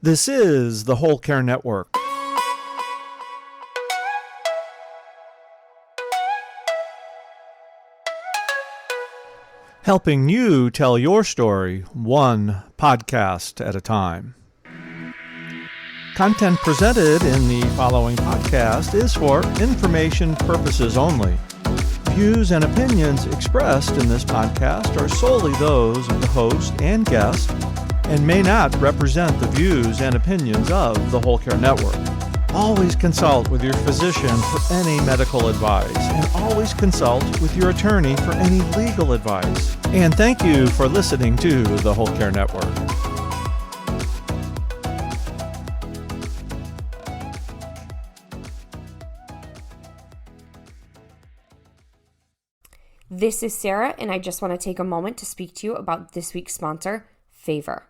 This is the Whole Care Network. Helping you tell your story one podcast at a time. Content presented in the following podcast is for information purposes only. Views and opinions expressed in this podcast are solely those of the host and guest and may not represent the views and opinions of the Whole Care Network. Always consult with your physician for any medical advice, and always consult with your attorney for any legal advice. And thank you for listening to the Whole Care Network. This is Sarah, and I just want to take a moment to speak to you about this week's sponsor, Favor.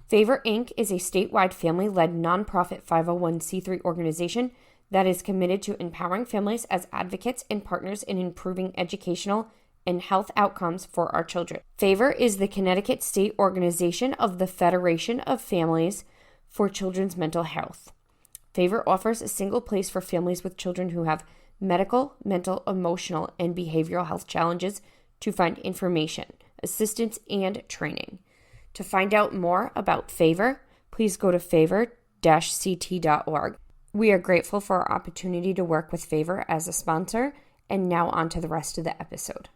Favor, Inc. is a statewide family-led nonprofit 501c3 organization that is committed to empowering families as advocates and partners in improving educational and health outcomes for our children. Favor is the Connecticut state organization of the Federation of Families for Children's Mental Health. Favor offers a single place for families with children who have medical, mental, emotional, and behavioral health challenges to find information, assistance, and training. To find out more about Favor, please go to favor-ct.org. We are grateful for our opportunity to work with Favor as a sponsor, and now on to the rest of the episode.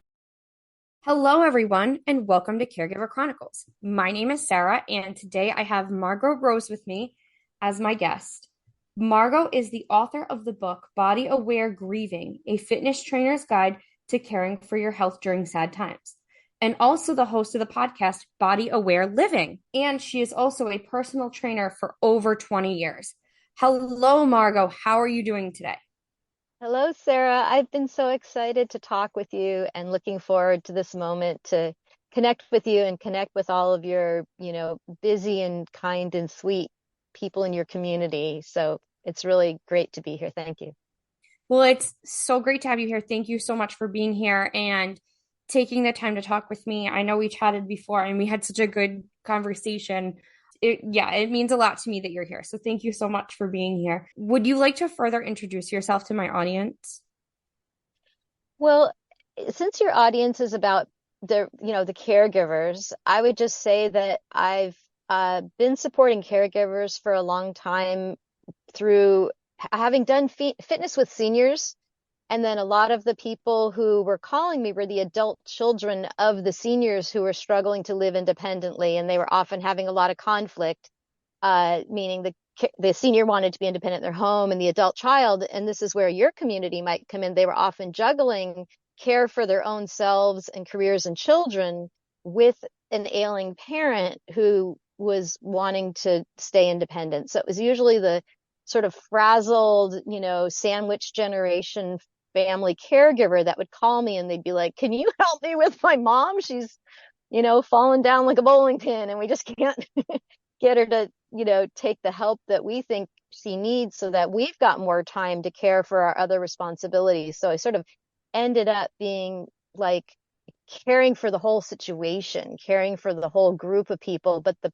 Hello, everyone, and welcome to Caregiver Chronicles. My name is Sarah, and today I have Margo Rose with me as my guest. Margo is the author of the book Body Aware Grieving, a fitness trainer's guide to caring for your health during sad times, and also the host of the podcast Body Aware Living. And she is also a personal trainer for over 20 years. Hello, Margo. How are you doing today? Hello, Sarah. I've been so excited to talk with you and looking forward to this moment to connect with you and connect with all of your, busy and kind and sweet people in your community. So it's really great to be here. Thank you. Well, it's so great to have you here. Thank you so much for being here and taking the time to talk with me. I know we chatted before and we had such a good conversation. It means a lot to me that you're here. So thank you so much for being here. Would you like to further introduce yourself to my audience? Well, since your audience is about the caregivers, I would just say that I've been supporting caregivers for a long time through having done fitness with seniors. And then a lot of the people who were calling me were the adult children of the seniors who were struggling to live independently. And they were often having a lot of conflict, meaning the senior wanted to be independent in their home and the adult child. And this is where your community might come in. They were often juggling care for their own selves and careers and children with an ailing parent who was wanting to stay independent. So it was usually the sort of frazzled, sandwich generation family caregiver that would call me and they'd be like, can you help me with my mom? She's, falling down like a bowling pin and we just can't get her to, take the help that we think she needs so that we've got more time to care for our other responsibilities. So I sort of ended up being like caring for the whole situation, caring for the whole group of people. But the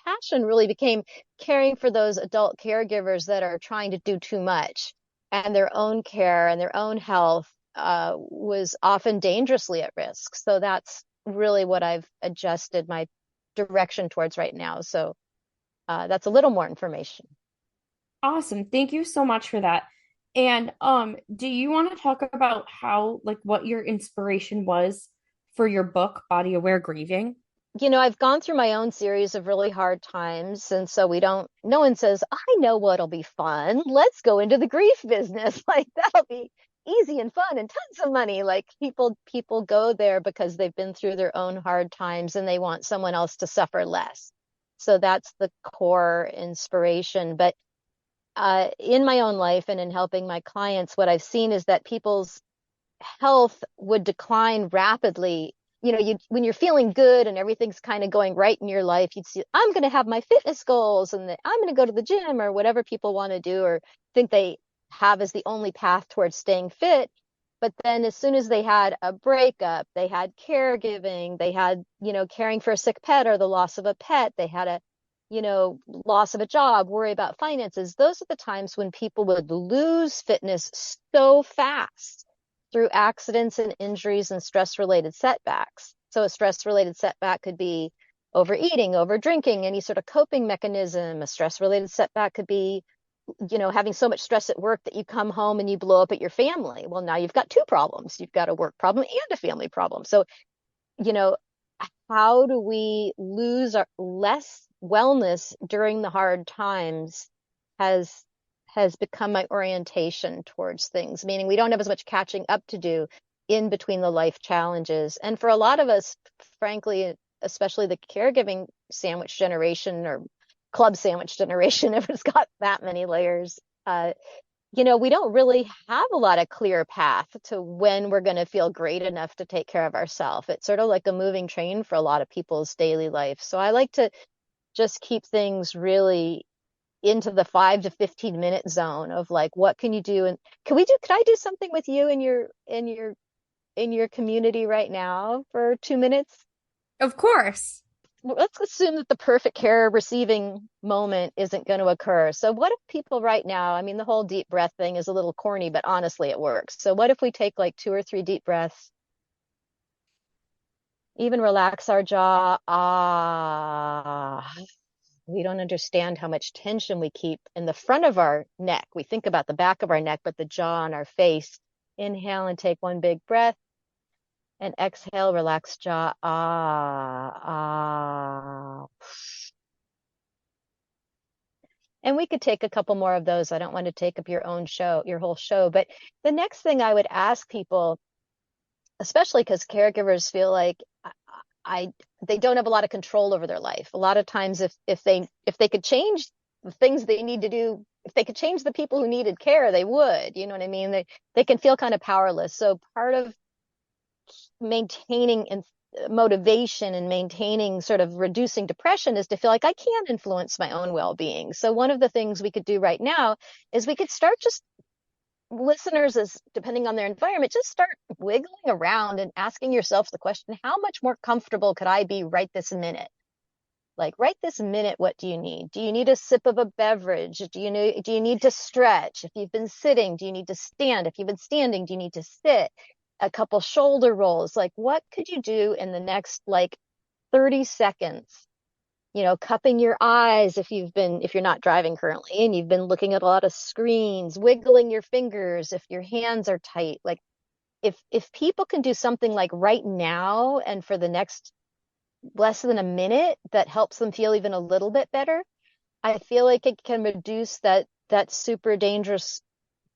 passion really became caring for those adult caregivers that are trying to do too much. And their own care and their own health was often dangerously at risk. So that's really what I've adjusted my direction towards right now. So that's a little more information. Awesome. Thank you so much for that. And do you want to talk about how, what your inspiration was for your book, Body Aware Grieving? I've gone through my own series of really hard times. And so no one says, I know what'll be fun. Let's go into the grief business. Like that'll be easy and fun and tons of money. Like people go there because they've been through their own hard times and they want someone else to suffer less. So that's the core inspiration. But in my own life and in helping my clients, what I've seen is that people's health would decline rapidly. When you're feeling good and everything's kind of going right in your life, you'd see, I'm going to have my fitness goals and I'm going to go to the gym or whatever people want to do or think they have as the only path towards staying fit. But then as soon as they had a breakup, they had caregiving, they had, caring for a sick pet or the loss of a pet, they had a, loss of a job, worry about finances. Those are the times when people would lose fitness so fast through accidents and injuries and stress-related setbacks. So a stress-related setback could be overeating, over drinking, any sort of coping mechanism. A stress-related setback could be, having so much stress at work that you come home and you blow up at your family. Well, now you've got two problems. You've got a work problem and a family problem. So, how do we lose our less wellness during the hard times has become my orientation towards things, meaning we don't have as much catching up to do in between the life challenges. And for a lot of us, frankly, especially the caregiving sandwich generation or club sandwich generation, if it's got that many layers, we don't really have a lot of clear path to when we're going to feel great enough to take care of ourselves. It's sort of like a moving train for a lot of people's daily life. So I like to just keep things really into the 5 to 15 minute zone of like, what can you do? And could I do something with you in your community right now for 2 minutes? Of course. Let's assume that the perfect care receiving moment isn't going to occur. So what if people right now, I mean, the whole deep breath thing is a little corny, but honestly, it works. So what if we take like 2 or 3 deep breaths, even relax our jaw. We don't understand how much tension we keep in the front of our neck. We think about the back of our neck, but the jaw and our face. Inhale and take 1 big breath. And exhale, relax jaw. And we could take a couple more of those. I don't want to take up your whole show. But the next thing I would ask people, especially because caregivers feel like they don't have a lot of control over their life. A lot of times if they could change the things they need to do, if they could change the people who needed care, they would. You know what I mean? They can feel kind of powerless. So part of maintaining motivation and maintaining sort of reducing depression is to feel like I can influence my own well-being. So one of the things we could do right now is we could start just listeners, as depending on their environment, just start wiggling around and asking yourself the question, how much more comfortable could I be right this minute? Like right this minute, what do you need? Do you need a sip of a beverage? Do you need to stretch? If you've been sitting, do you need to stand? If you've been standing, do you need to sit? A couple shoulder rolls. Like what could you do in the next 30 seconds? Cupping your eyes if you're not driving currently and you've been looking at a lot of screens, wiggling your fingers if your hands are tight. Like if people can do something like right now and for the next less than a minute that helps them feel even a little bit better, I feel like it can reduce that super dangerous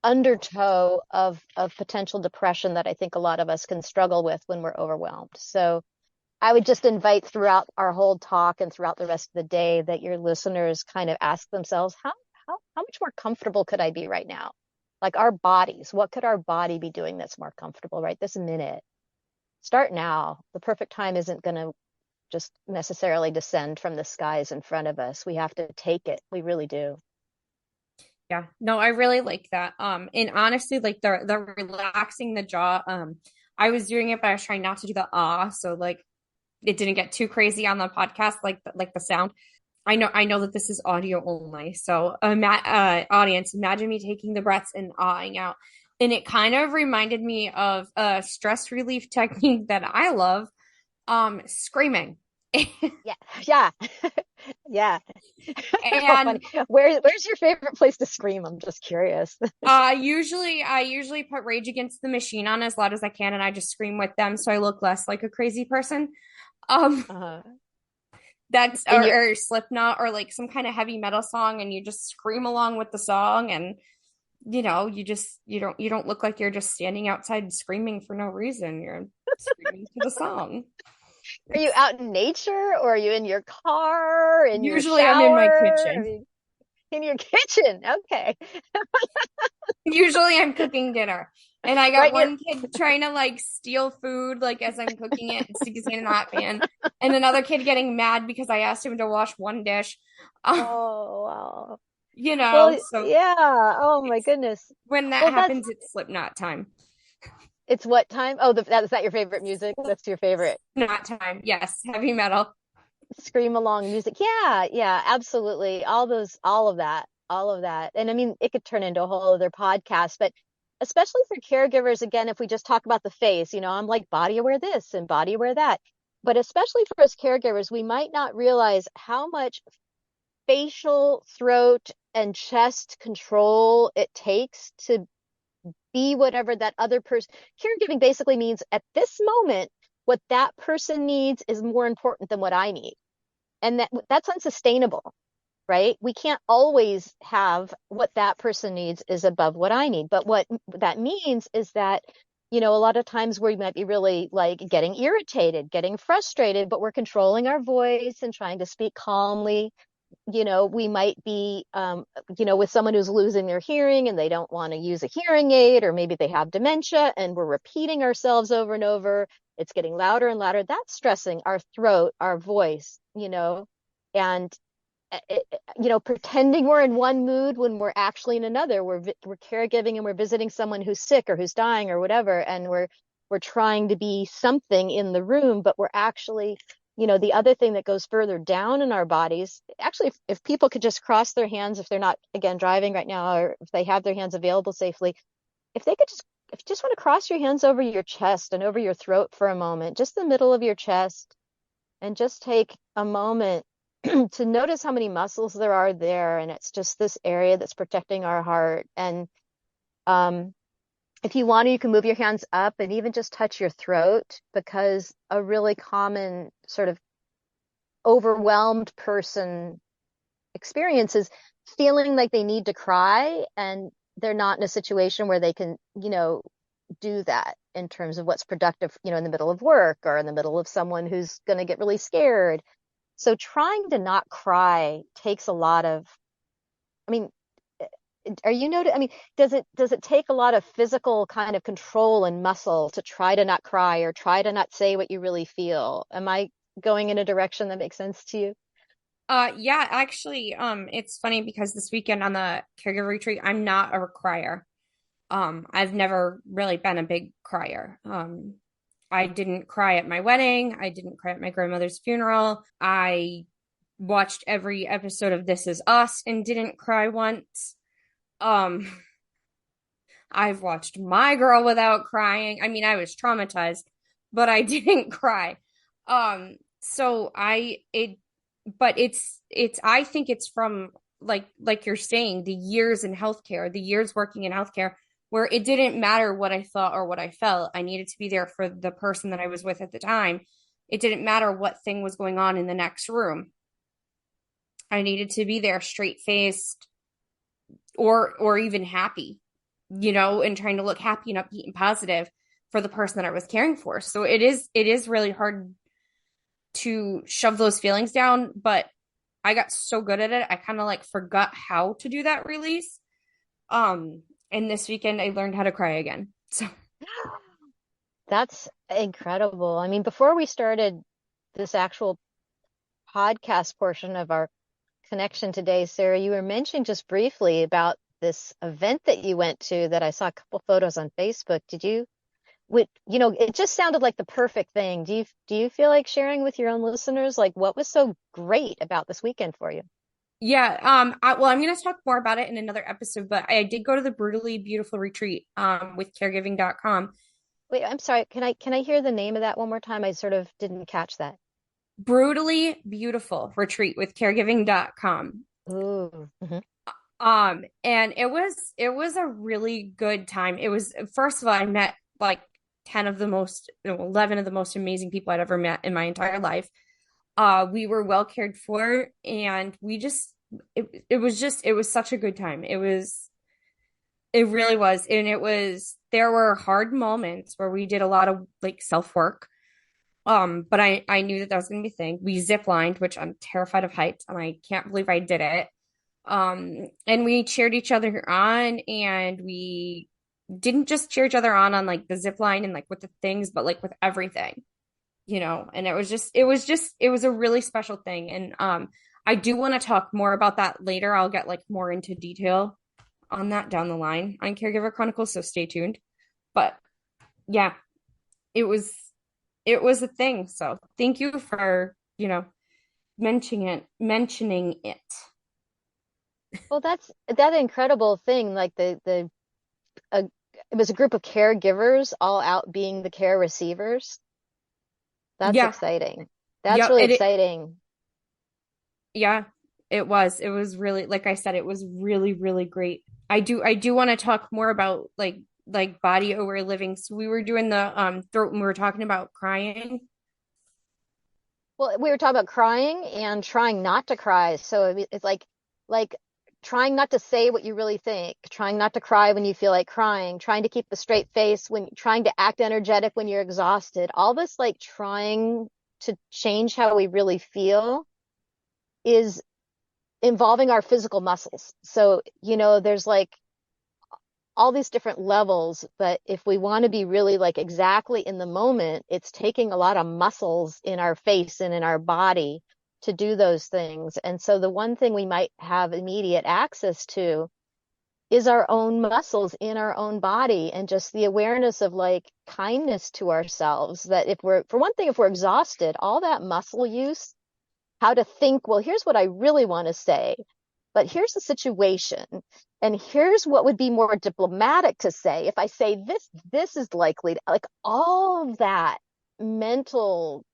undertow of potential depression that I think a lot of us can struggle with when we're overwhelmed. So I would just invite throughout our whole talk and throughout the rest of the day that your listeners kind of ask themselves, how much more comfortable could I be right now? Like our bodies, what could our body be doing that's more comfortable right this minute? Start now. The perfect time isn't going to just necessarily descend from the skies in front of us. We have to take it. We really do. Yeah, no, I really like that. And honestly, like the relaxing the jaw, I was doing it, but I was trying not to do the so like it didn't get too crazy on the podcast, like the sound. I know that this is audio only, so audience, imagine me taking the breaths and awing out, and it kind of reminded me of a stress relief technique that I love, screaming. Yeah. Yeah. And where's your favorite place to scream? I'm just curious. I usually put Rage Against the Machine on as loud as I can, and I just scream with them so I look less like a crazy person. That's or Slipknot or like some kind of heavy metal song, and you just scream along with the song, and you don't look like you're just standing outside screaming for no reason. You're screaming to the song. Are you out in nature or are you in your car? Usually I'm in my kitchen. In your kitchen. Okay. Usually I'm cooking dinner. And I got one kid trying to steal food as I'm cooking it and stick his hand in a hot pan. And another kid getting mad because I asked him to wash one dish. Oh, wow. So yeah. Oh my goodness. When that happens, it's Slipknot time. It's what time? Oh, is that your favorite music? That's your favorite. Not time. Yes. Heavy metal. scream along music. Yeah, yeah, absolutely. All of that. And I mean, it could turn into a whole other podcast, but especially for caregivers, again, if we just talk about the face, I'm like body aware this and body aware that. But especially for us caregivers, we might not realize how much facial, throat, and chest control it takes to be whatever that other person. Caregiving basically means at this moment, what that person needs is more important than what I need. And that's unsustainable, right? We can't always have what that person needs is above what I need. But what that means is that, a lot of times we might be really like getting irritated, getting frustrated, but we're controlling our voice and trying to speak calmly. We might be, with someone who's losing their hearing and they don't want to use a hearing aid, or maybe they have dementia and we're repeating ourselves over and over. It's getting louder and louder. That's stressing our throat, our voice, and pretending we're in one mood when we're actually in another. We're caregiving and we're visiting someone who's sick or who's dying or whatever, and we're trying to be something in the room, but we're actually, the other thing that goes further down in our bodies. Actually, if people could just cross their hands, if they're not again driving right now, or if they have their hands available safely, if they could just if you just want to cross your hands over your chest and over your throat for a moment, just the middle of your chest, and just take a moment to notice how many muscles there are there. And it's just this area that's protecting our heart. And if you want to, you can move your hands up and even just touch your throat, because a really common sort of overwhelmed person experience is feeling like they need to cry, and they're not in a situation where they can, do that in terms of what's productive, in the middle of work or in the middle of someone who's going to get really scared. So trying to not cry takes a lot of, I mean, are you noticing? I mean, does it take a lot of physical kind of control and muscle to try to not cry or try to not say what you really feel? Am I going in a direction that makes sense to you? Yeah, actually, it's funny because this weekend on the caregiver retreat, I'm not a crier. I've never really been a big crier. I didn't cry at my wedding. I didn't cry at my grandmother's funeral. I watched every episode of This Is Us and didn't cry once. Um, I've watched My Girl without crying. I mean, I was traumatized, but I didn't cry. So but I think it's from like you're saying, the years in healthcare, the years working in healthcare, where it didn't matter what I thought or what I felt. I needed to be there for the person that I was with at the time. It didn't matter what thing was going on in the next room. I needed to be there straight faced, or even happy, and trying to look happy and upbeat and positive for the person that I was caring for. So it is really hard to shove those feelings down, but I got so good at it. I kind of like forgot how to do that release. And this weekend I learned how to cry again. So That's incredible. I mean, before we started this actual podcast portion of our connection today, Sarah, you were mentioning just briefly about this event that you went to that I saw a couple photos on Facebook. It just sounded like the perfect thing. Do you feel like sharing with your own listeners, like what was so great about this weekend for you? yeah, I'm going to talk more about it in another episode, but I did go to the Brutally Beautiful Retreat with caregiving.com. Wait, I'm sorry. Can I hear the name of that one more time? I sort of didn't catch that. Brutally Beautiful Retreat with caregiving.com. Ooh. Mhm. And it was a really good time. It was, first of all, I met like 10 of the most, 11 of the most amazing people I'd ever met in my entire life. We were well cared for, and it was such a good time. It really was. And there were hard moments where we did a lot of like self-work. But I knew that was going to be a thing. We zip lined, which I'm terrified of heights, and I can't believe I did it. And we cheered each other on, and we didn't just cheer each other on like the zip line and like with the things, but like with everything, and it was a really special thing. And I do want to talk more about that later. I'll get like more into detail on that down the line on Caregiver Chronicles, so stay tuned. But yeah, it was a thing. So thank you for, mentioning it. Well, that's that incredible thing. Like uh, it was a group of caregivers all out being the care receivers. That's Yeah. exciting. That's Yep. really It exciting. yeah, it was. It was really, like I said, it was really, really great. I do want to talk more about like body aware living. So we were doing the throat and we were talking about crying. Well, we were talking about crying and trying not to cry. So it's like trying not to say what you really think, trying not to cry when you feel like crying, trying to keep a straight face when trying to act energetic when you're exhausted. All this like trying to change how we really feel is involving our physical muscles. So, there's like all these different levels, but if we want to be really like exactly in the moment, it's taking a lot of muscles in our face and in our body to do those things. And so the one thing we might have immediate access to is our own muscles in our own body and just the awareness of like kindness to ourselves. That if we're, for one thing, if we're exhausted, all that muscle use, how to think, well, here's what I really want to say, but here's the situation. And here's what would be more diplomatic to say. If I say this is likely to, like all of that mental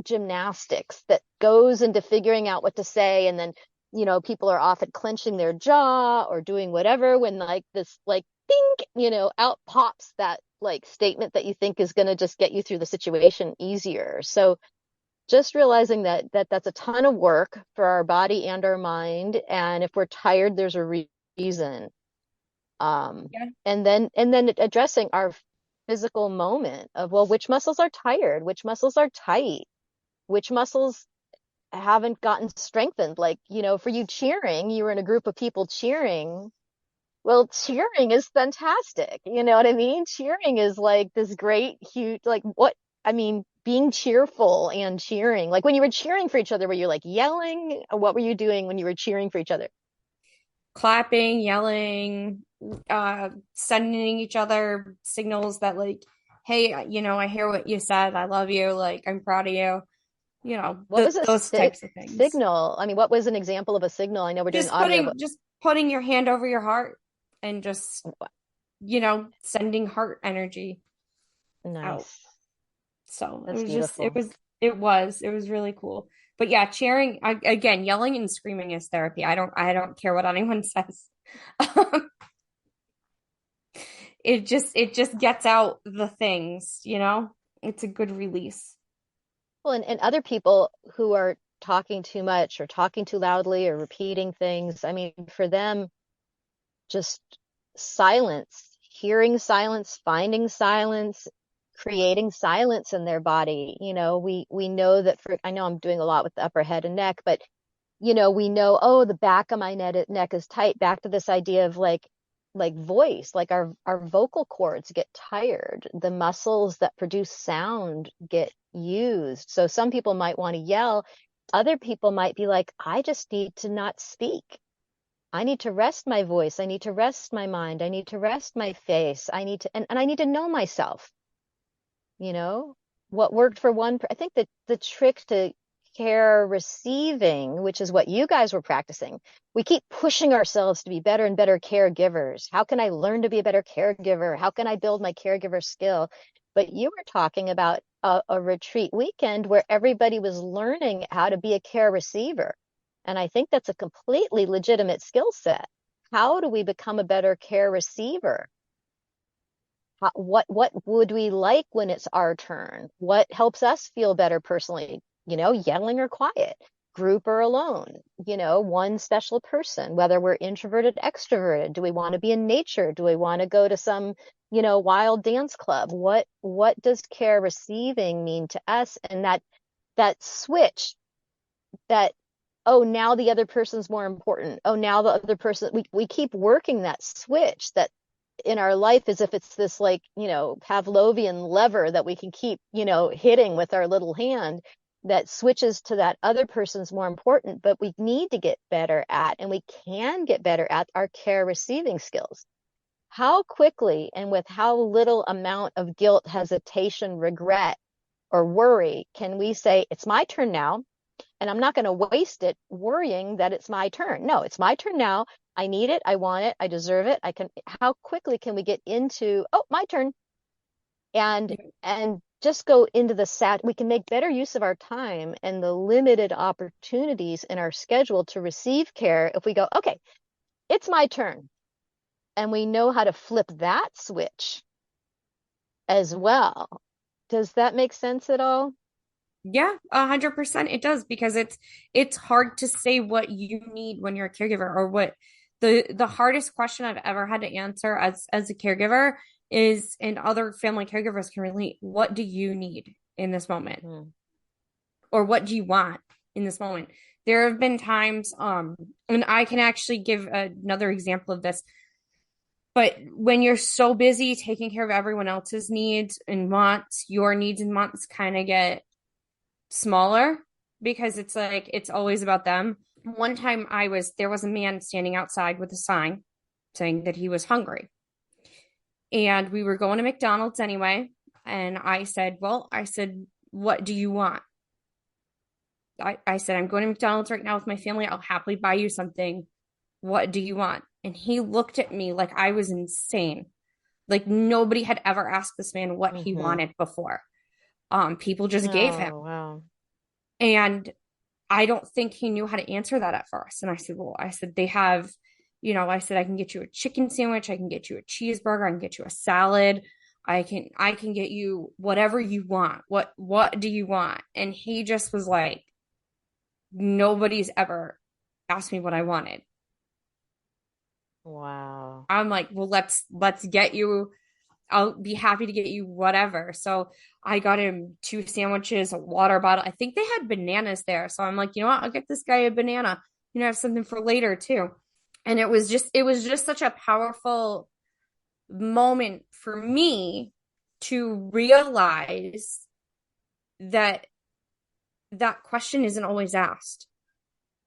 gymnastics that goes into figuring out what to say. And then, people are often clenching their jaw or doing whatever when like this, like, ding, out pops that like statement that you think is going to just get you through the situation easier. So just realizing that that's a ton of work for our body and our mind, and if we're tired there's a reason, Yeah. and then addressing our physical moment of, well, which muscles are tired, which muscles are tight, which muscles haven't gotten strengthened. Like, for you, cheering, you were in a group of people cheering. Well, cheering is fantastic. You know what I mean? Cheering is like this great, huge, like what, I mean, being cheerful and cheering. Like when you were cheering for each other, were you like yelling? What were you doing when you were cheering for each other? Clapping, yelling, sending each other signals that like, hey, I hear what you said. I love you. Like, I'm proud of you. What was a Those types of things. signal? I mean, what was an example of a signal? I know we're doing Just audio, but putting your hand over your heart and just, sending heart energy out. nice. So it That's was just, beautiful. it was really cool. But yeah, cheering, again, yelling and screaming is therapy. I don't care what anyone says. It just gets out the things. It's a good release. Well, and other people who are talking too much or talking too loudly or repeating things, I mean, for them, just silence, hearing silence, finding silence, creating silence in their body. We know that for, I know I'm doing a lot with the upper head and neck, but we know, oh, the back of my neck is tight. Back to this idea of like voice, like our vocal cords get tired. The muscles that produce sound get used. So some people might want to yell. Other people might be like, I just need to not speak. I need to rest my voice. I need to rest my mind. I need to rest my face. I need to, and I need to know myself, you know, what worked for one. I think that the trick to care receiving, which is what you guys were practicing, we keep pushing ourselves to be better and better caregivers. How can I learn to be a better caregiver? How can I build my caregiver skill? But you were talking about a retreat weekend where everybody was learning how to be a care receiver. And I think that's a completely legitimate skill set. How do we become a better care receiver? What would we like when it's our turn? What helps us feel better personally? Yelling or quiet, group or alone, one special person, whether we're introverted, extroverted. Do we want to be in nature? Do we want to go to some, wild dance club? What does care receiving mean to us? And that switch, that, oh, now the other person's more important. Oh, now the other person, we keep working that switch that in our life as if it's this like, Pavlovian lever that we can keep, hitting with our little hand that switches to that other person's more important, but we need to get better at, and we can get better at, our care receiving skills. How quickly and with how little amount of guilt, hesitation, regret, or worry can we say, it's my turn now. And I'm not going to waste it worrying that it's my turn. No, it's my turn now. I need it. I want it. I deserve it. How quickly can we get into, oh, my turn? And just go into we can make better use of our time and the limited opportunities in our schedule to receive care if we go, okay, it's my turn. And we know how to flip that switch as well. Does that make sense at all? Yeah, 100% it does, because it's hard to say what you need when you're a caregiver, or what the hardest question I've ever had to answer as a caregiver is, and other family caregivers can relate, what do you need in this moment? Mm. Or what do you want in this moment? There have been times, and I can actually give another example of this. But when you're so busy taking care of everyone else's needs and wants, your needs and wants kind of get smaller, because it's like it's always about them. One time there was a man standing outside with a sign saying that he was hungry. And we were going to McDonald's anyway. And I said, what do you want? I said, I'm going to McDonald's right now with my family. I'll happily buy you something. What do you want? And he looked at me like I was insane. Like nobody had ever asked this man what he wanted before. People just gave him. Wow. And I don't think he knew how to answer that at first. And I said, they have, I said, I can get you a chicken sandwich. I can get you a cheeseburger. I can get you a salad. I can get you whatever you want. What do you want? And he just was like, nobody's ever asked me what I wanted. Wow. I'm like, well, let's get you. I'll be happy to get you whatever. So I got him 2 sandwiches, a water bottle. I think they had bananas there. So I'm like, you know what? I'll get this guy a banana. Have something for later too. And it was just such a powerful moment for me to realize that that question isn't always asked.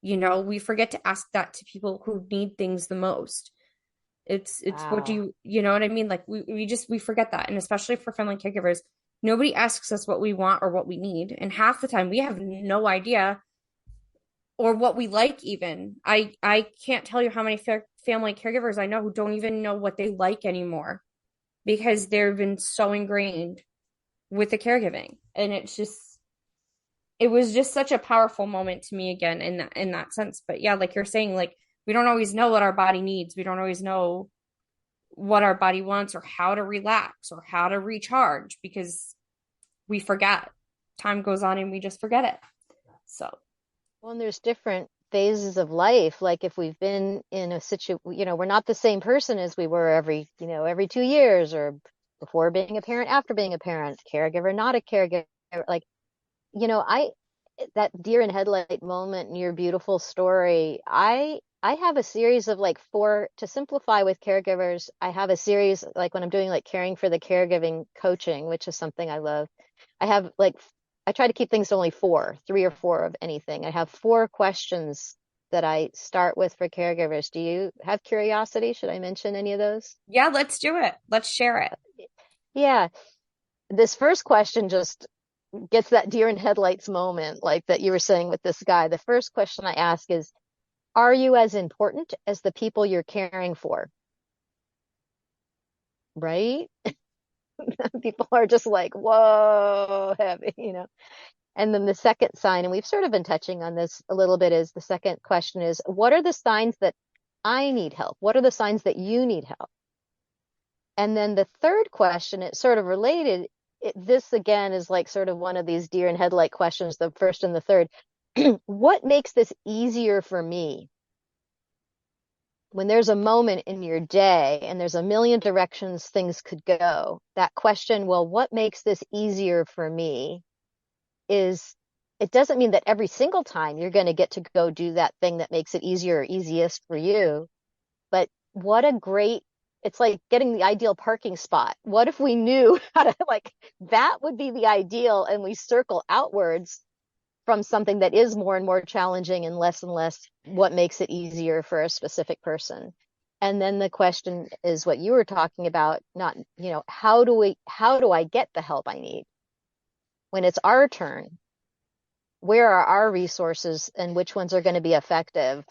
We forget to ask that to people who need things the most. It's what do Wow. you know what I mean? Like we forget that. And especially for family caregivers, nobody asks us what we want or what we need. And half the time we have no idea, or what we like even. I can't tell you how many family caregivers I know who don't even know what they like anymore, because they've been so ingrained with the caregiving. And it was just such a powerful moment to me again in that sense. But yeah, like you're saying, like we don't always know what our body needs. We don't always know what our body wants, or how to relax, or how to recharge, because we forget. Time goes on and we just forget it. So, Well, and there's different phases of life. Like if we've been in a we're not the same person as we were every 2 years, or before being a parent, after being a parent, caregiver, not a caregiver. Like, that deer in headlight moment in your beautiful story, I have a series of like four, to simplify with caregivers. I have a series, like when I'm doing like caring for the caregiving coaching, which is something I love. I try to keep things to only 3 or 4 of anything. I have 4 questions that I start with for caregivers. Do you have curiosity? Should I mention any of those? yeah, let's do it. Let's share it. Yeah. This first question just gets that deer in headlights moment, like that you were saying with this guy. The first question I ask is, are you as important as the people you're caring for? Right? People are just like, whoa, heavy. And then the second sign, and we've sort of been touching on this a little bit, is the second question is, what are the signs that I need help? What are the signs that you need help? And then the third question, it's sort of related. This again is like sort of one of these deer in headlight questions, the first and the third. What makes this easier for me? When there's a moment in your day and there's a million directions things could go, that question, well, what makes this easier for me, it doesn't mean that every single time you're going to get to go do that thing that makes it easier or easiest for you. But it's like getting the ideal parking spot. What if we knew how to, like, that would be the ideal, and we circle outwards from something that is more and more challenging and less what makes it easier for a specific person. And then the question is what you were talking about, not, how do I get the help I need when it's our turn? where are our resources and which ones are going to be effective,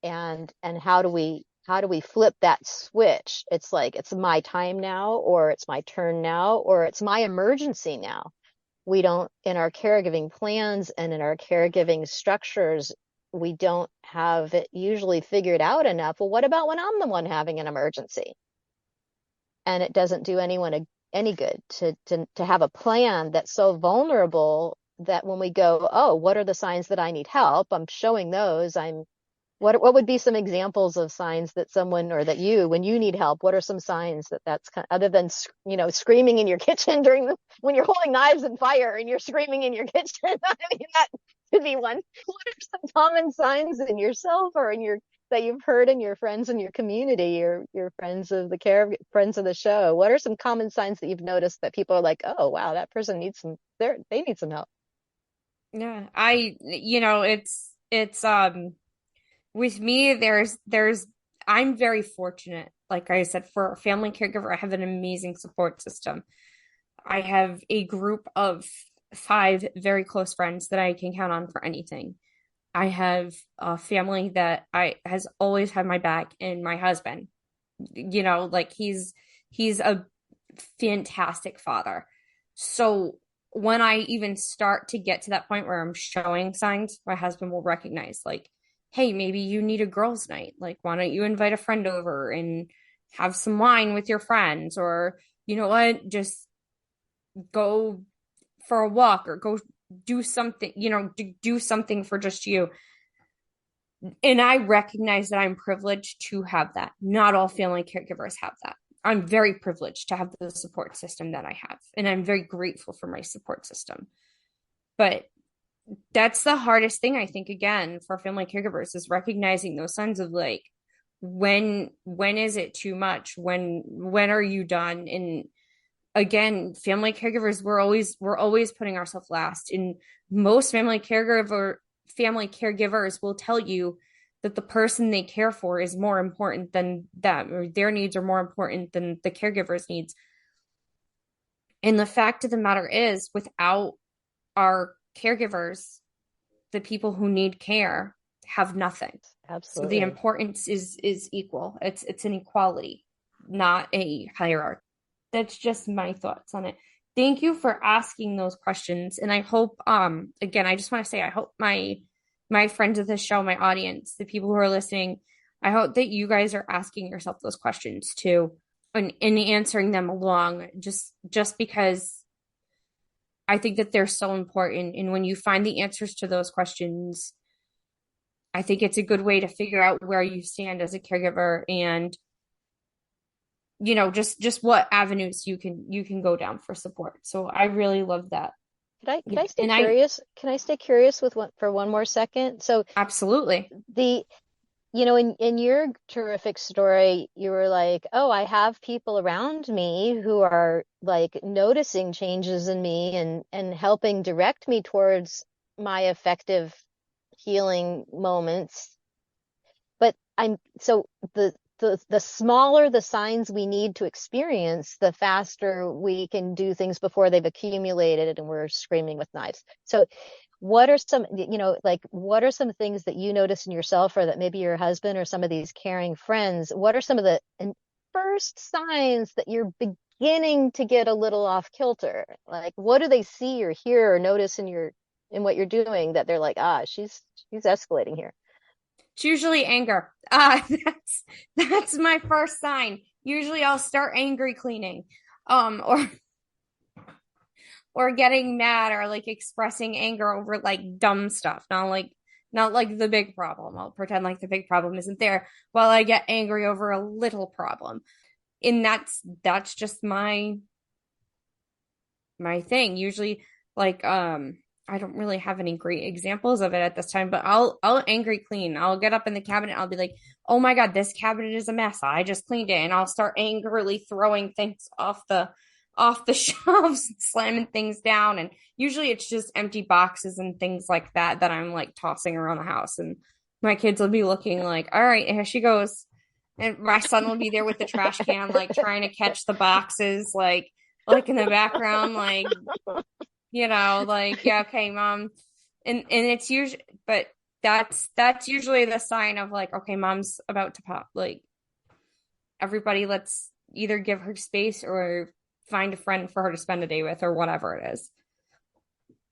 and how do we flip that switch? It's like, it's my time now, or it's my turn now, or it's my emergency now. We don't, in our caregiving plans and in our caregiving structures, we don't have it usually figured out enough. Well, what about when I'm the one having an emergency? And it doesn't do anyone any good to have a plan that's so vulnerable that when we go, oh, what are the signs that I need help? I'm showing those. What would be some examples of signs that someone, or that you, when you need help, what are some signs that's other than, screaming in your kitchen when you're holding knives and fire and you're screaming in your kitchen? I mean, that could be one. What are some common signs in yourself or that you've heard in your friends in your community, your friends of friends of the show? What are some common signs that you've noticed that people are like, oh wow, that person they need some help? Yeah, it's with me, I'm very fortunate. Like I said, for a family caregiver, I have an amazing support system. I have a group of 5 very close friends that I can count on for anything. I have a family that I has always had my back, and my husband, like he's a fantastic father. So when I even start to get to that point where I'm showing signs, my husband will recognize, like, hey, maybe you need a girls' night. Like, why don't you invite a friend over and have some wine with your friends? Or, you know what, just go for a walk, or go do something, do something for just you. And I recognize that I'm privileged to have that. Not all family caregivers have that. I'm very privileged to have the support system that I have, and I'm very grateful for my support system. But that's the hardest thing, I think, again, for family caregivers, is recognizing those signs of, like, when is it too much? When are you done? And again, family caregivers, we're always putting ourselves last. And most family caregivers will tell you that the person they care for is more important than them, or their needs are more important than the caregiver's needs. And the fact of the matter is, without our caregivers, the people who need care have nothing. So the Absolutely. importance is equal. It's an equality, not a hierarchy. That's just my thoughts on it. Thank you for asking those questions. And I hope, again, I just want to say, I hope my friends of the show, my audience, the people who are listening, I hope that you guys are asking yourself those questions too, and answering them along, just because I think that they're so important. And when you find the answers to those questions, I think it's a good way to figure out where you stand as a caregiver, and just what avenues you can go down for support. So I really love that. Could I stay And I curious? Can I stay curious for one more second? So absolutely. the in your terrific story, you were like, oh, I have people around me who are like noticing changes in me and helping direct me towards my effective healing moments. But I'm so the smaller the signs we need to experience, the faster we can do things before they've accumulated and we're screaming with knives. So what are some, like, what are some things that you notice in yourself, or that maybe your husband or some of these caring friends, what are some of the first signs that you're beginning to get a little off kilter? Like, what do they see or hear or notice in what you're doing that they're like, she's escalating here? It's usually anger. That's my first sign. Usually I'll start angry cleaning, or getting mad, or like expressing anger over like dumb stuff. Not like the big problem. I'll pretend like the big problem isn't there while I get angry over a little problem. And that's just my thing. Usually, like, I don't really have any great examples of it at this time, but I'll angry clean. I'll get up in the cabinet, I'll be like, oh my God, this cabinet is a mess. I just cleaned it. And I'll start angrily throwing things off the shelves and slamming things down. And usually it's just empty boxes and things like that I'm like tossing around the house. And my kids will be looking like, all right, here she goes. And my son will be there with the trash can, like trying to catch the boxes, like in the background, like, like, yeah, okay, mom, and it's usually, but that's usually the sign of like, okay, mom's about to pop. Like everybody, let's either give her space or find a friend for her to spend a day with or whatever it is.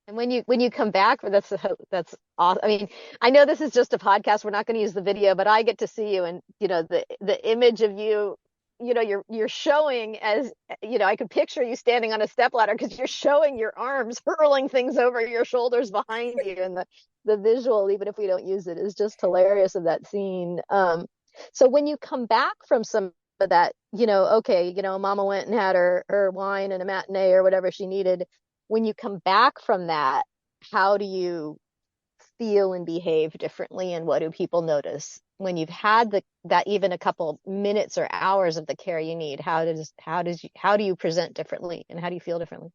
And when you come back, that's awesome. I mean, I know this is just a podcast. We're not going to use the video, but I get to see you, and the image of you, you're showing as I could picture you standing on a stepladder because you're showing your arms hurling things over your shoulders behind you, and the visual, even if we don't use it, is just hilarious of that scene. So when you come back from some of that, okay, Mama went and had her wine and a matinee or whatever she needed. When you come back from that, how do you feel and behave differently, and what do people notice when you've had that even a couple minutes or hours of the care you need? How do you present differently, and how do you feel differently?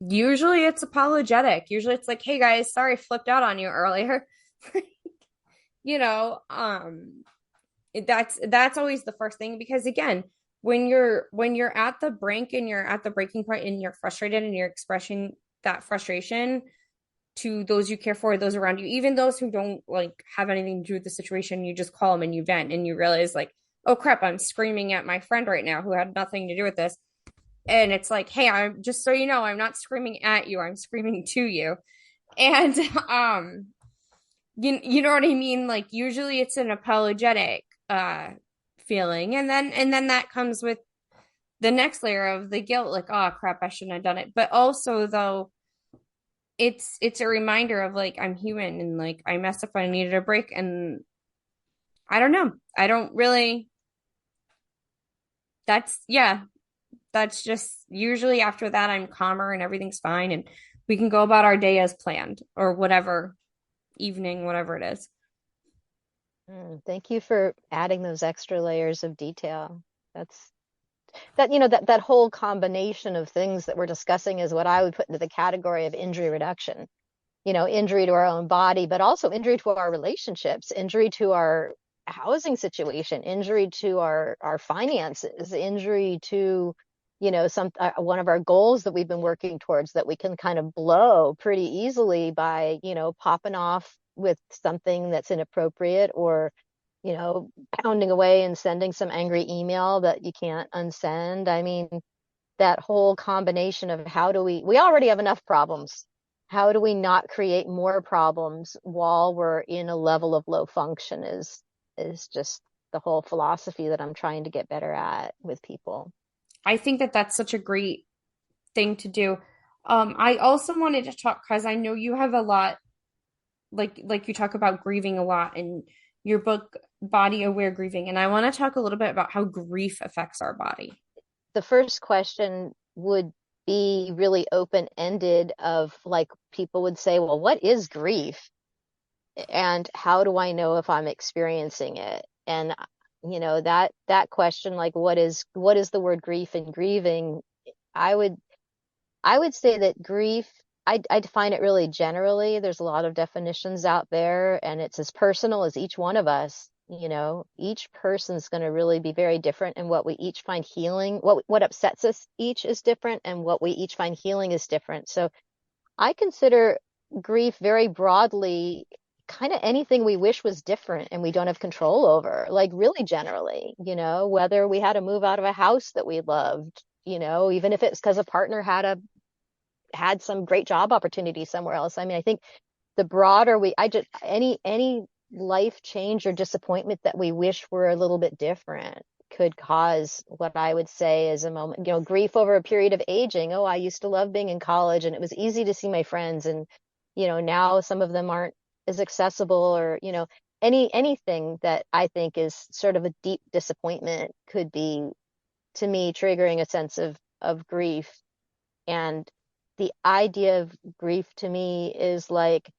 Usually it's apologetic. Usually it's like, hey guys, sorry, I flipped out on you earlier. You know, that's always the first thing because again, when you're at the brink and you're at the breaking point and you're frustrated and you're expressing that frustration to those you care for, those around you, even those who don't like have anything to do with the situation, you just call them and you vent and you realize like, oh crap, I'm screaming at my friend right now who had nothing to do with this. And it's like, hey, I'm just so you know, I'm not screaming at you, I'm screaming to you. And you know what I mean? Like usually it's an apologetic feeling. And then that comes with the next layer of the guilt, like, oh crap, I shouldn't have done it. But also though, it's a reminder of like I'm human and like I messed up, I needed a break. And I don't know. I don't really that's yeah, that's just usually after that I'm calmer and everything's fine and we can go about our day as planned or whatever evening, whatever it is. Thank you for adding those extra layers of detail. That's that whole combination of things that we're discussing is what I would put into the category of injury reduction. Injury to our own body, but also injury to our relationships, injury to our housing situation, injury to our finances, injury to, some one of our goals that we've been working towards that we can kind of blow pretty easily by, popping off with something that's inappropriate or, pounding away and sending some angry email that you can't unsend. I mean, that whole combination of how do we already have enough problems. How do we not create more problems while we're in a level of low function is just the whole philosophy that I'm trying to get better at with people. I think that that's such a great thing to do. I also wanted to talk because I know you have a lot, like you talk about grieving a lot in your book, Body Aware Grieving, and I want to talk a little bit about how grief affects our body. The first question would be really open-ended of like people would say, well, what is grief? And how do I know if I'm experiencing it? And that question, like what is the word grief and grieving? I would say that grief, I define it really generally. There's a lot of definitions out there, and it's as personal as each one of us. Each person's going to really be very different, and what we each find healing, what upsets us each is different, and what we each find healing is different. So I consider grief very broadly kind of anything we wish was different and we don't have control over, like really generally, whether we had to move out of a house that we loved, even if it's because a partner had some great job opportunity somewhere else. I mean, I think the broader any life change or disappointment that we wish were a little bit different could cause what I would say is a moment, grief over a period of aging. Oh, I used to love being in college and it was easy to see my friends. And, now some of them aren't as accessible or, anything that I think is sort of a deep disappointment could be, to me, triggering a sense of grief. And the idea of grief to me is like,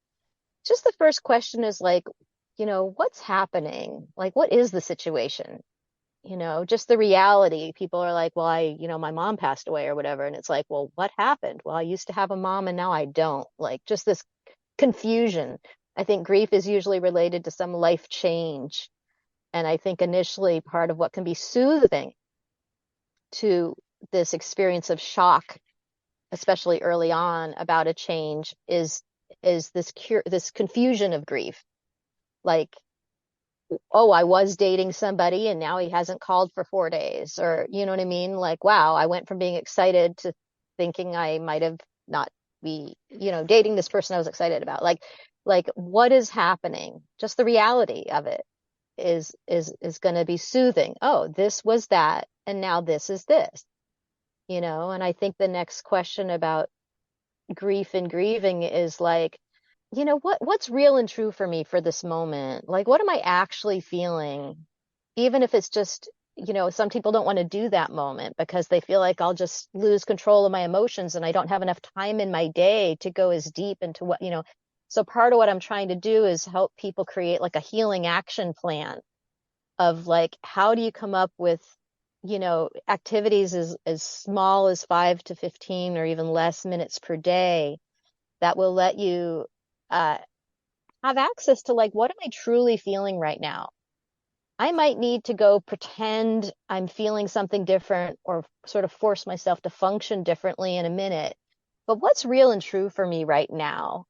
just the first question is like, what's happening? Like, what is the situation? Just the reality. People are like, well, my mom passed away or whatever. And it's like, well, what happened? Well, I used to have a mom and now I don't. Like, just this confusion. I think grief is usually related to some life change. And I think initially part of what can be soothing to this experience of shock, especially early on about a change, is is this confusion of grief. Like, oh, I was dating somebody and now he hasn't called for 4 days, or you know what I mean? Like, wow, I went from being excited to thinking I might have not be, dating this person I was excited about. Like what is happening? Just the reality of it is going to be soothing. Oh, this was that, and now this is this, and I think the next question about grief and grieving is like, what's real and true for me for this moment? Like, what am I actually feeling? Even if it's just, some people don't want to do that moment because they feel like I'll just lose control of my emotions and I don't have enough time in my day to go as deep into what. So part of what I'm trying to do is help people create like a healing action plan of like, how do you come up with, activities as small as 5 to 15 or even less minutes per day that will let you uh, have access to like, what am I truly feeling right now? I might need to go pretend I'm feeling something different or sort of force myself to function differently in a minute. But what's real and true for me right now?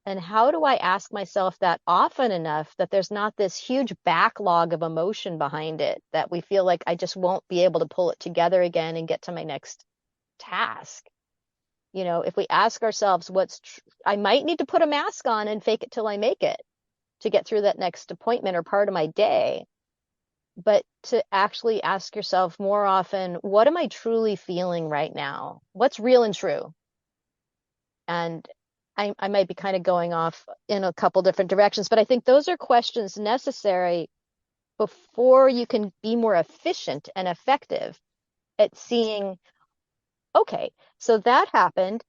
And how do I ask myself that often enough that there's not this huge backlog of emotion behind it that we feel like I just won't be able to pull it together again and get to my next task? If we ask ourselves I might need to put a mask on and fake it till I make it to get through that next appointment or part of my day. But to actually ask yourself more often, what am I truly feeling right now? What's real and true? And I might be kind of going off in a couple different directions, but I think those are questions necessary before you can be more efficient and effective at seeing, okay, so that happened.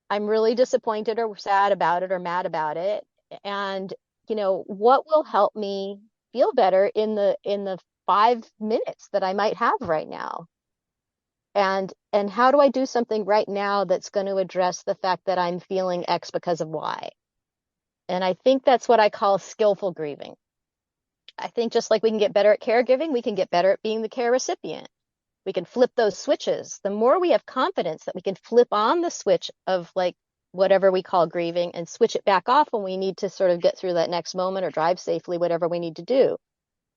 I'm really disappointed or sad about it or mad about it. And, what will help me feel better in the 5 minutes that I might have right now? And how do I do something right now that's going to address the fact that I'm feeling X because of Y? And I think that's what I call skillful grieving. I think just like we can get better at caregiving, we can get better at being the care recipient. We can flip those switches. The more we have confidence that we can flip on the switch of like whatever we call grieving and switch it back off when we need to sort of get through that next moment or drive safely, whatever we need to do.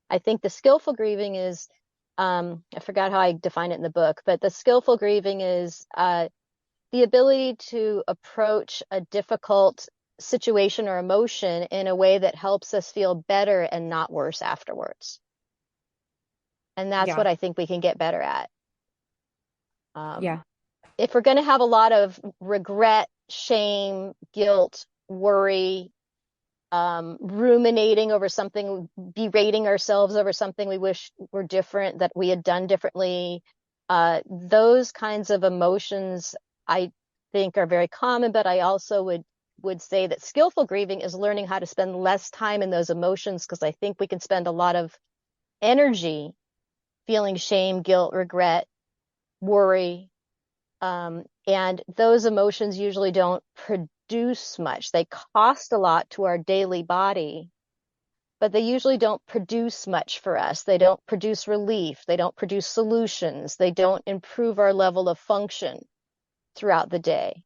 I think the skillful grieving is, I forgot how I define it in the book, but the skillful grieving is the ability to approach a difficult situation or emotion in a way that helps us feel better and not worse afterwards. And that's Yeah. what I think we can get better at. Yeah. If we're going to have a lot of regret, shame, guilt, worry, ruminating over something, berating ourselves over something we wish were different, that we had done differently, those kinds of emotions I think are very common, but I also would say that skillful grieving is learning how to spend less time in those emotions, because I think we can spend a lot of energy feeling shame, guilt, regret, worry, and those emotions usually don't produce much. They cost a lot to our daily body, but they usually don't produce much for us. They don't produce relief. They don't produce solutions. They don't improve our level of function throughout the day.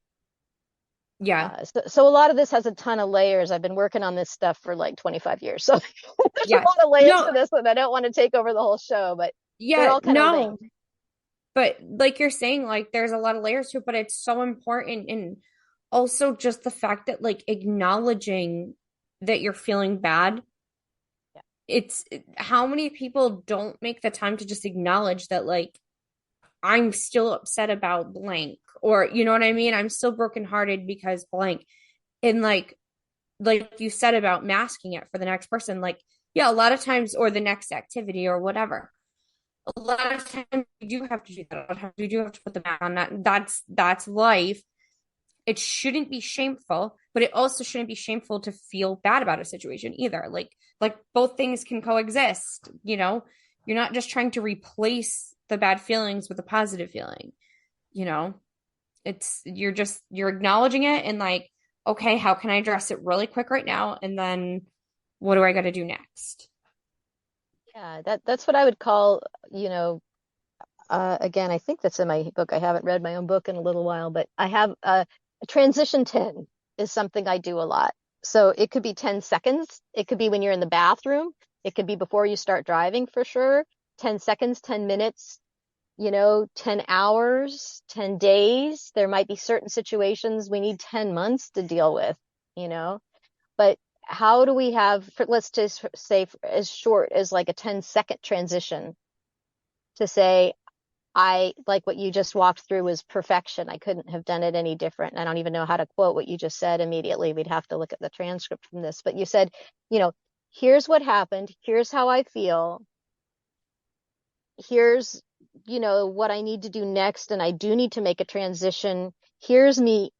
Yeah. So a lot of this has a ton of layers. I've been working on this stuff for like 25 years. So there's a Yeah. lot of layers No, to this, and I don't want to take over the whole show, but they're yeah, all kind of no. linked. But like you're saying, like there's a lot of layers to it, but it's so important. And also just the fact that like acknowledging that you're feeling bad, Yeah. it's how many people don't make the time to just acknowledge that like I'm still upset about blank, or you know what I mean? I'm still brokenhearted because blank. And like you said about masking it for the next person, like yeah, a lot of times, or the next activity or whatever, a lot of times you do have to do that. A lot of times you do have to put the back on that. That's life. It shouldn't be shameful, but it also shouldn't be shameful to feel bad about a situation either. Like both things can coexist, you know? You're not just trying to replace the bad feelings with a positive feeling, you know? It's you're acknowledging it and like, okay, how can I address it really quick right now? And then what do I got to do next? Yeah, that's what I would call, you know, again, I think that's in my book. I haven't read my own book in a little while, but I have a transition 10. is something I do a lot. So it could be 10 seconds. It could be when you're in the bathroom. It could be before you start driving for sure. 10 seconds, 10 minutes, 10 hours, 10 days. There might be certain situations we need 10 months to deal with, you know. But how do we have, let's just say as short as like a 10-second transition to say, I like what you just walked through was perfection. I couldn't have done it any different. I don't even know how to quote what you just said immediately. We'd have to look at the transcript from this. But you said, here's what happened. Here's how I feel. Here's, what I need to do next. And I do need to make a transition. Here's me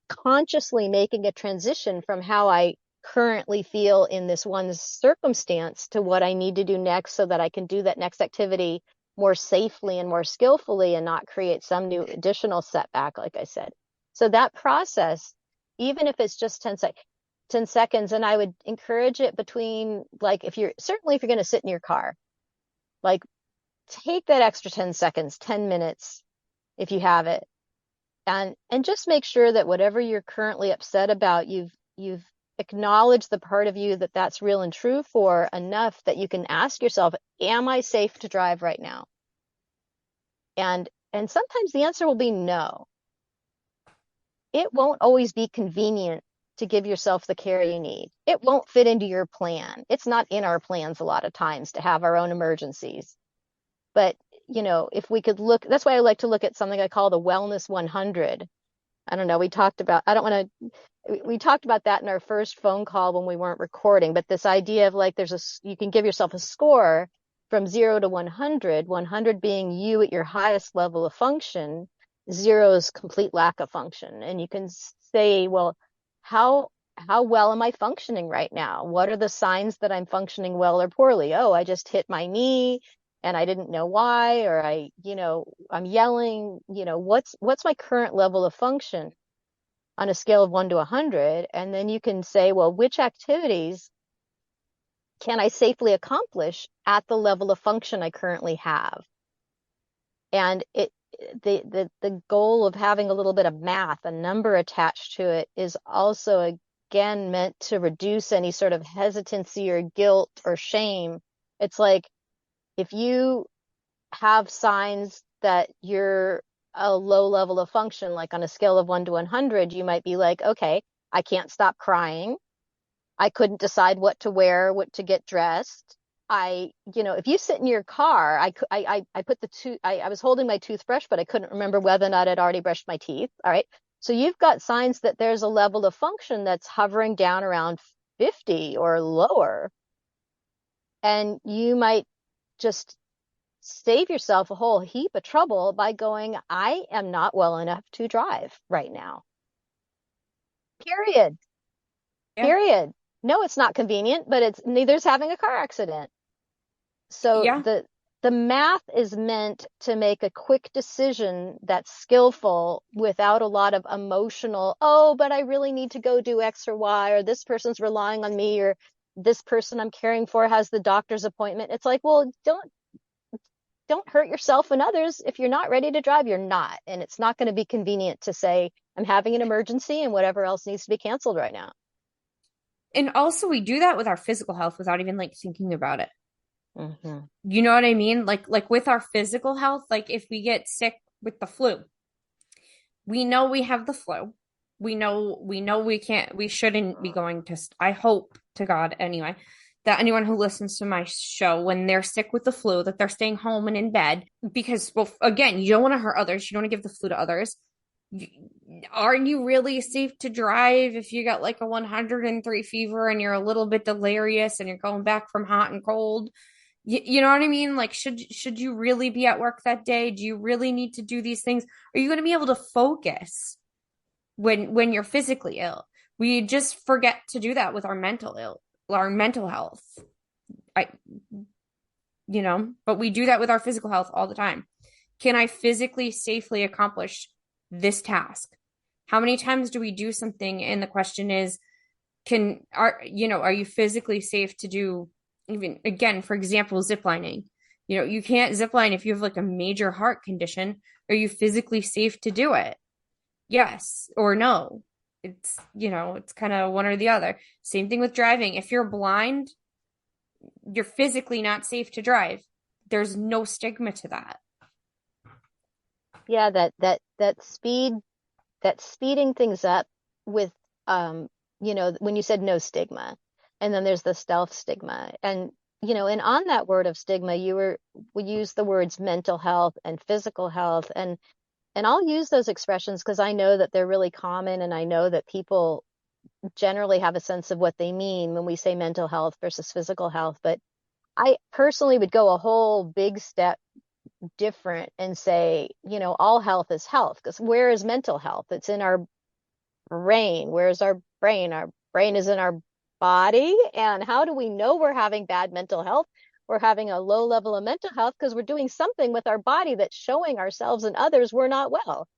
consciously making a transition from how I currently feel in this one circumstance to what I need to do next so that I can do that next activity more safely and more skillfully and not create some new additional setback, like I said. So that process, even if it's just 10 seconds, and I would encourage it between, like, if you're going to sit in your car, like, take that extra 10 seconds, 10 minutes, if you have it, and just make sure that whatever you're currently upset about, you've acknowledged the part of you that's real and true for enough that you can ask yourself, am I safe to drive right now? And sometimes the answer will be no. It won't always be convenient to give yourself the care you need. It won't fit into your plan. It's not in our plans a lot of times to have our own emergencies. But, if we could look, that's why I like to look at something I call the Wellness 100. I don't know, we talked about that in our first phone call when we weren't recording, but this idea of like, you can give yourself a score from 0 to 100, 100 being you at your highest level of function, 0 is complete lack of function. And you can say, well, how well am I functioning right now? What are the signs that I'm functioning well or poorly? Oh, I just hit my knee and I didn't know why, or I'm yelling, what's my current level of function on a scale of 1 to 100? And then you can say, well, which activities can I safely accomplish at the level of function I currently have? And the goal of having a little bit of math, a number attached to it, is also again meant to reduce any sort of hesitancy or guilt or shame. It's like, if you have signs that you're a low level of function, like on a scale of 1 to 100, you might be like, okay, I can't stop crying. I couldn't decide what to wear, what to get dressed. If you sit in your car, I was holding my toothbrush, but I couldn't remember whether or not I'd already brushed my teeth. All right. So you've got signs that there's a level of function that's hovering down around 50 or lower. And you might just save yourself a whole heap of trouble by going, I am not well enough to drive right now. Period. Yeah. Period. No, it's not convenient, but neither's having a car accident. So yeah. The math is meant to make a quick decision that's skillful without a lot of emotional, oh, but I really need to go do X or Y, or this person's relying on me, or this person I'm caring for has the doctor's appointment. It's like, well, don't hurt yourself and others. If you're not ready to drive, you're not. And it's not going to be convenient to say, I'm having an emergency and whatever else needs to be canceled right now. And also we do that with our physical health without even like thinking about it. Mm-hmm. You know what I mean? Like with our physical health, like if we get sick with the flu, we know we have the flu. We know we shouldn't be going to, I hope to God anyway, that anyone who listens to my show, when they're sick with the flu, that they're staying home and in bed because, well, again, you don't want to hurt others. You don't want to give the flu to others. Are you really safe to drive if you got like a 103 fever and you're a little bit delirious and you're going back from hot and cold? You know what I mean? Like, should you really be at work that day? Do you really need to do these things? Are you going to be able to focus when you're physically ill? We just forget to do that with our mental health. But we do that with our physical health all the time. Can I physically safely accomplish this task? How many times do we do something and the question is, are you physically safe to do, even again, for example, ziplining? You can't zipline if you have like a major heart condition. Are you physically safe to do it? Yes or no? It's kind of one or the other. Same thing with driving. If you're blind, you're physically not safe to drive. There's no stigma to that. Yeah, that speeding things up with when you said no stigma, and then there's the stealth stigma. And and on that word of stigma, we use the words mental health and physical health, and I'll use those expressions because I know that they're really common, and I know that people generally have a sense of what they mean when we say mental health versus physical health. But I personally would go a whole big step different and say, all health is health, because where is mental health? It's in our brain. Where's our brain? Our brain is in our body. And how do we know we're having bad mental health? We're having a low level of mental health because we're doing something with our body that's showing ourselves and others we're not well.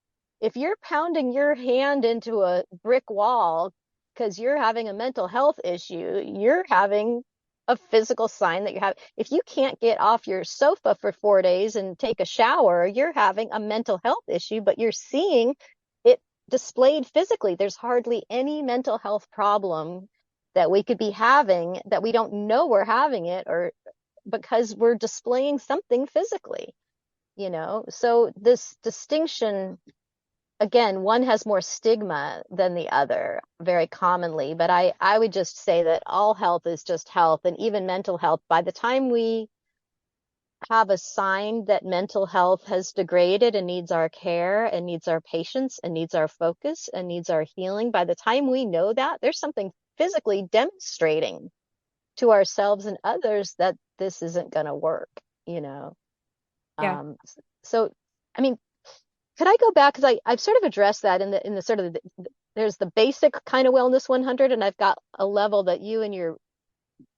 If you're pounding your hand into a brick wall because you're having a mental health issue, you're having a physical sign that you have. If you can't get off your sofa for 4 days and take a shower, you're having a mental health issue, but you're seeing it displayed physically. There's hardly any mental health problem that we could be having that we don't know we're having it, or because we're displaying something physically, So this distinction, again, one has more stigma than the other very commonly, but I would just say that all health is just health, and even mental health. By the time we have a sign that mental health has degraded and needs our care and needs our patience and needs our focus and needs our healing, by the time we know that, there's something physically demonstrating to ourselves and others that this isn't going to work, you know. Yeah, Um, so, I mean, could I go back? Because I've sort of addressed that in the sort of there's the basic kind of wellness 100, and I've got a level that you and your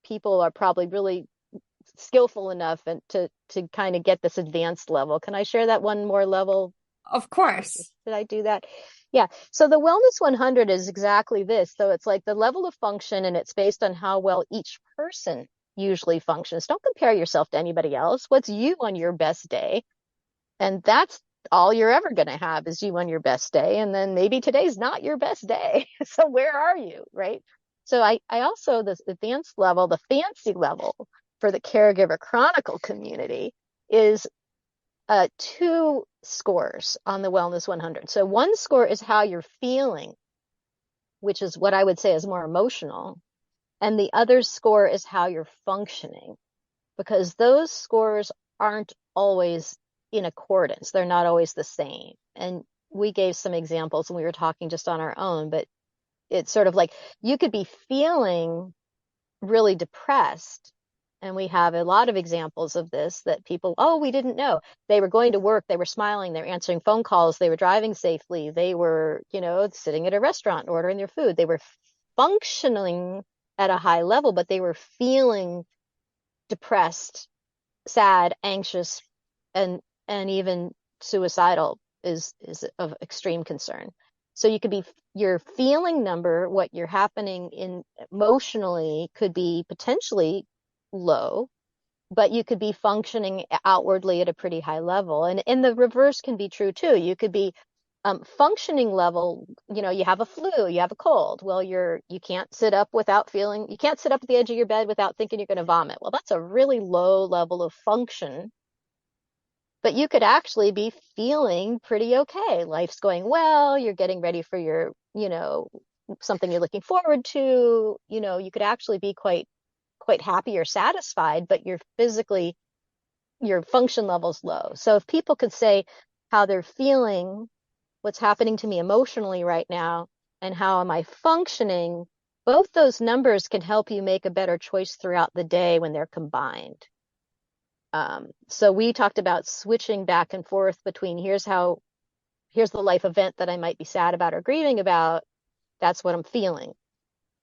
people are probably really skillful enough and to kind of get this advanced level. Can I share that one more level? of course. Did I do that? Yeah. So the wellness 100 is exactly this. So it's like the level of function, and it's based on how well each person usually functions. Don't compare yourself to anybody else. What's you on your best day? And that's all you're ever going to have is you on your best day. And then maybe today's not your best day. So where are you? Right. So I also, this advanced level, the fancy level for the caregiver chronicle community is 2 scores on the wellness 100. So one score is how you're feeling, which is what I would say is more emotional. And the other score is how you're functioning, because those scores aren't always in accordance. They're not always the same. And we gave some examples when we were talking just on our own, but it's sort of like you could be feeling really depressed. And we have a lot of examples of this that people, oh, we didn't know. They were going to work, they were smiling, they were answering phone calls, they were driving safely, they were, sitting at a restaurant ordering their food. They were functioning at a high level, but they were feeling depressed, sad, anxious, and even suicidal is of extreme concern. So you could be your feeling number, what you're happening in emotionally could be potentially low, but you could be functioning outwardly at a pretty high level. And the reverse can be true too. You could be functioning level, you have a flu, you have a cold. Well, you can't sit up you can't sit up at the edge of your bed without thinking you're going to vomit. Well, that's a really low level of function, but you could actually be feeling pretty okay. Life's going well. You're getting ready for your, something you're looking forward to. You could actually be quite happy or satisfied, but your function level's low. So if people could say how they're feeling, what's happening to me emotionally right now, and how am I functioning, both those numbers can help you make a better choice throughout the day when they're combined. So we talked about switching back and forth between here's the life event that I might be sad about or grieving about. That's what I'm feeling,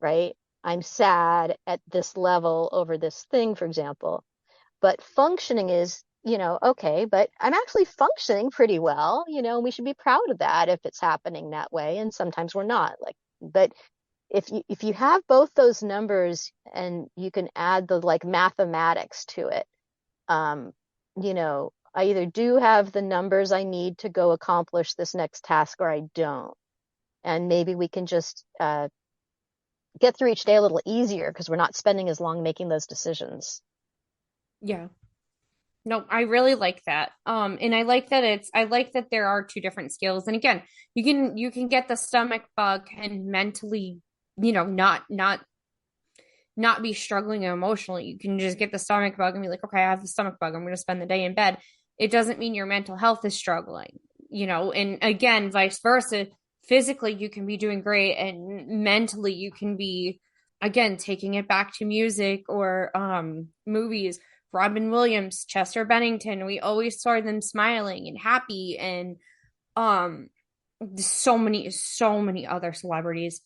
right? I'm sad at this level over this thing, for example. But functioning is, okay, but I'm actually functioning pretty well, we should be proud of that if it's happening that way. And sometimes we're not, but if you have both those numbers and you can add the mathematics to it, um, I either do have the numbers I need to go accomplish this next task or I don't. and maybe we can just get through each day a little easier because we're not spending as long making those decisions. Yeah. No, I really like that. And I like that there are two different skills. And again, you can get the stomach bug and mentally, not be struggling emotionally. You can just get the stomach bug and be like, okay, I have the stomach bug. I'm going to spend the day in bed. It doesn't mean your mental health is struggling, and again, vice versa. Physically, you can be doing great, and mentally, you can be, again, taking it back to music or movies. Robin Williams, Chester Bennington, we always saw them smiling and happy, and um, so many other celebrities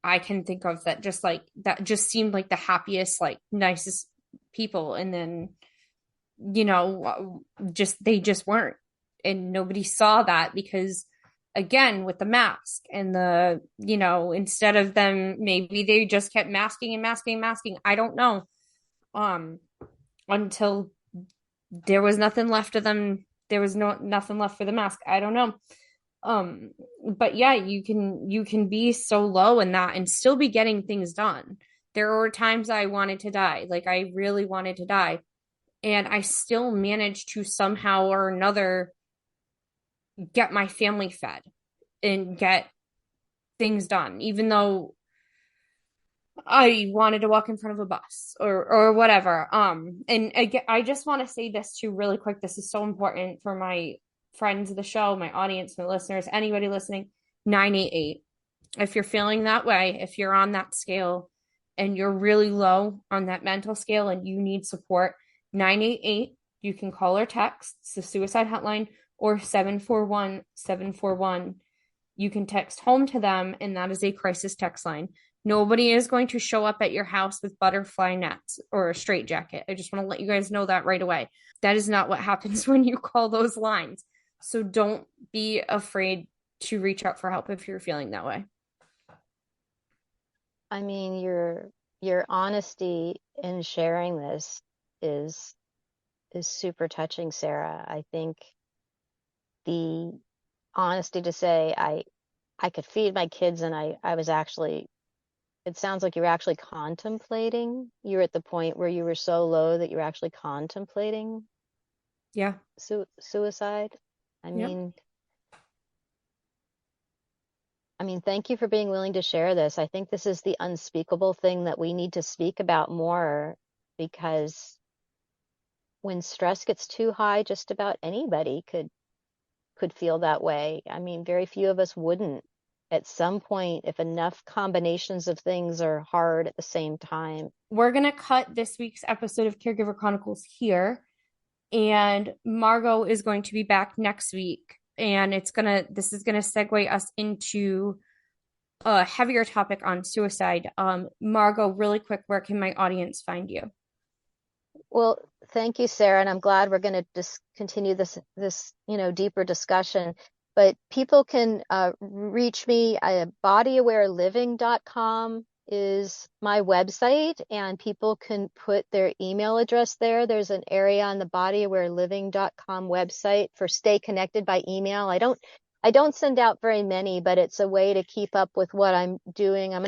I can think of that just seemed like the happiest, like nicest people. And then, just they just weren't. And nobody saw that because again, with the mask and instead of them, maybe they just kept masking and masking and masking. I don't know. Um, until there was nothing left of them. There was nothing left for the mask. I don't know. um but yeah, you can be so low in that and still be getting things done. There were times I wanted to die, like I really wanted to die, and I still managed to somehow or another get my family fed and get things done, even though I wanted to walk in front of a bus or whatever. And again, I just want to say this too really quick. This is so important for my friends of the show, my audience, my listeners, anybody listening. 988. If you're feeling that way, if you're on that scale and you're really low on that mental scale and you need support, 988, you can call or text. It's the suicide hotline, or 741-741. You can text home to them, and that is a crisis text line. Nobody is going to show up at your house with butterfly nets or a straitjacket. I just want to let you guys know that right away. That is not what happens when you call those lines. So don't be afraid to reach out for help if you're feeling that way. I mean, your honesty in sharing this is super touching, Sarah. I think the honesty to say I could feed my kids, and I was actually, it sounds like you were actually contemplating. You were at the point where you were so low that you were actually contemplating Yeah. suicide. I Yep. mean, thank you for being willing to share this. I think this is the unspeakable thing that we need to speak about more, because when stress gets too high, just about anybody could feel that way. I mean, very few of us wouldn't at some point if enough combinations of things are hard at the same time. We're going to cut this week's episode of Caregiver Chronicles here, and Margo is going to be back next week, and this is going to segue us into a heavier topic on suicide. Margo, really quick, where can my audience find you? Well, thank you, Sarah, and I'm glad we're going to just continue this deeper discussion. But people can reach me at bodyawareliving.com is my website, and people can put their email address there. There's an area on the bodyawareliving.com website for stay connected by email. I don't send out very many, but it's a way to keep up with what I'm doing. I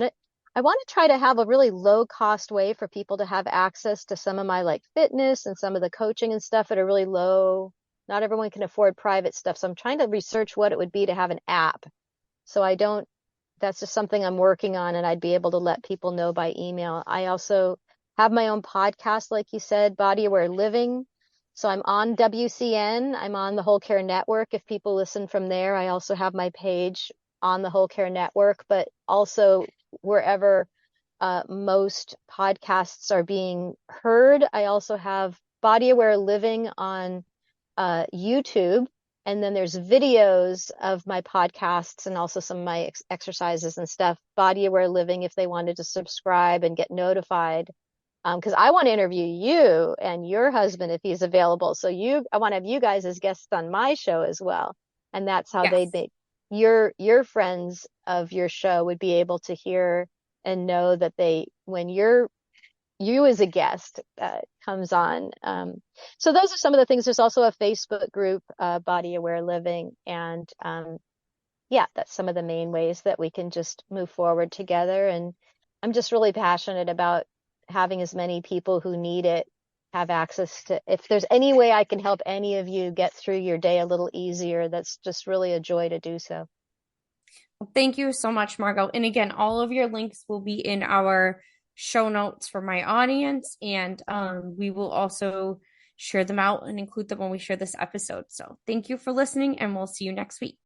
want to try to have a really low cost way for people to have access to some of my like fitness and some of the coaching and stuff at a really low. Not everyone can afford private stuff. So I'm trying to research what it would be to have an app. So that's just something I'm working on, and I'd be able to let people know by email. I also have my own podcast, like you said, Body Aware Living. So I'm on WCN. I'm on the Whole Care Network. If people listen from there, I also have my page on the Whole Care Network, but also wherever most podcasts are being heard. I also have Body Aware Living on YouTube, and then there's videos of my podcasts and also some of my exercises and stuff. Body Aware Living, if they wanted to subscribe and get notified, because I want to interview you and your husband if he's available. So I want to have you guys as guests on my show as well, and that's how Yes. they'd make your friends of your show would be able to hear and know that when you as a guest comes on. So those are some of the things. There's also a Facebook group, Body Aware Living. And yeah, that's some of the main ways that we can just move forward together. And I'm just really passionate about having as many people who need it have access to, if there's any way I can help any of you get through your day a little easier, that's just really a joy to do so. Thank you so much, Margo. And again, all of your links will be in our show notes for my audience, and we will also share them out and include them when we share this episode. So thank you for listening, and we'll see you next week.